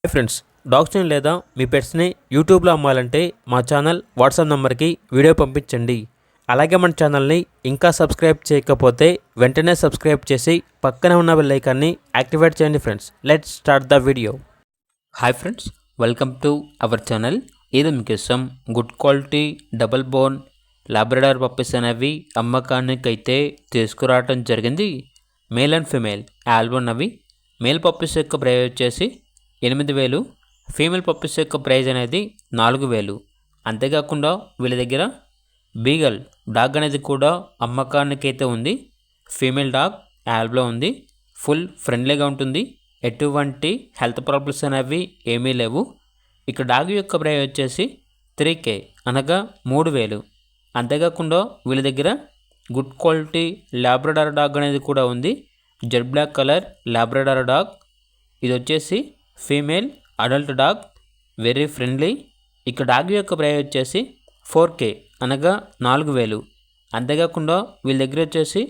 Hi friends, డాగ్స్ని లేదా మీ పెట్స్ని యూట్యూబ్లో అమ్మాలంటే మా ఛానల్ వాట్సాప్ నెంబర్కి వీడియో పంపించండి. అలాగే మన ఛానల్ని ఇంకా సబ్స్క్రైబ్ చేయకపోతే వెంటనే సబ్స్క్రైబ్ చేసి పక్కనే ఉన్న బెల్ ఐకాన్ని యాక్టివేట్ చేయండి. Friends, let's start the video. Hi friends, welcome to our channel. ఇది మీకోసం good quality double bone Labrador puppies అనేవి అమ్మకానికి అయితే తీసుకురావడం జరిగింది. మేల్ అండ్ ఫీమేల్ ఆల్బమ్ అవి. మేల్ పప్పీస్ యొక్క ప్రైస్ వచ్చేసి 8,000, ఫీమేల్ పప్పీస్ యొక్క ప్రైజ్ అనేది 4,000. అంతేకాకుండా వీళ్ళ దగ్గర బీగల్ డాగ్ అనేది కూడా అమ్మకానికి అయితే ఉంది. ఫీమేల్ డాగ్ ఆల్బ్లో ఉంది. ఫుల్ ఫ్రెండ్లీగా ఉంటుంది. ఎటువంటి హెల్త్ ప్రాబ్లమ్స్ అనేవి ఏమీ లేవు. ఇక డాగ్ యొక్క ప్రైస్ వచ్చేసి 3K అనగా 3,000. అంతేకాకుండా వీళ్ళ దగ్గర గుడ్ క్వాలిటీ లాబ్రడార్ డాగ్ అనేది కూడా ఉంది. Jet black colour Labrador dog. ఇది వచ్చేసి female adult dog, very friendly. ఇక డాగ్ యొక్క ప్రైస్ వచ్చేసి 4K అనగా 4,000. అంతేకాకుండా వీళ్ళ దగ్గర వచ్చేసి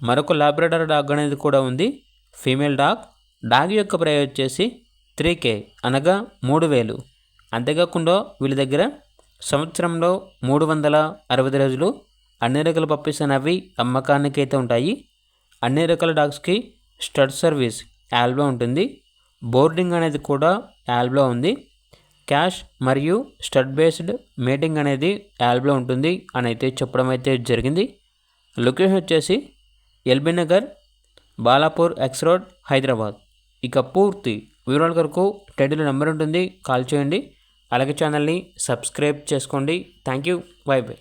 మరొక లాబ్రడార్ డాగ్ అనేది కూడా ఉంది, ఫీమేల్ డాగ్. డాగ్ యొక్క ప్రైస్ వచ్చేసి 3K అనగా 3,000. అంతేకాకుండా వీళ్ళ దగ్గర సంవత్సరంలో 365 రోజులు అన్ని రకాల పప్పీస్ అనేవి అమ్మకానికి అయితే ఉంటాయి. అన్ని రకాల డాగ్స్కి స్టడ్ సర్వీస్ యాల్బ్లో ఉంటుంది. బోర్డింగ్ అనేది కూడా యాల్బ్లో ఉంది. క్యాష్ మరియు స్టడ్ బేస్డ్ మీటింగ్ అనేది యాల్బ్లో ఉంటుంది అని అయితే చెప్పడం అయితే జరిగింది. లొకేషన్ వచ్చేసి LB Nagar, Balapur X road, Hyderabad. ఇక పూర్తి వివరాల కొరకు టైటిల్ నెంబర్ ఉంటుంది, కాల్ చేయండి. అలాగే ఛానల్ని సబ్స్క్రైబ్ చేసుకోండి. Thank you. By by.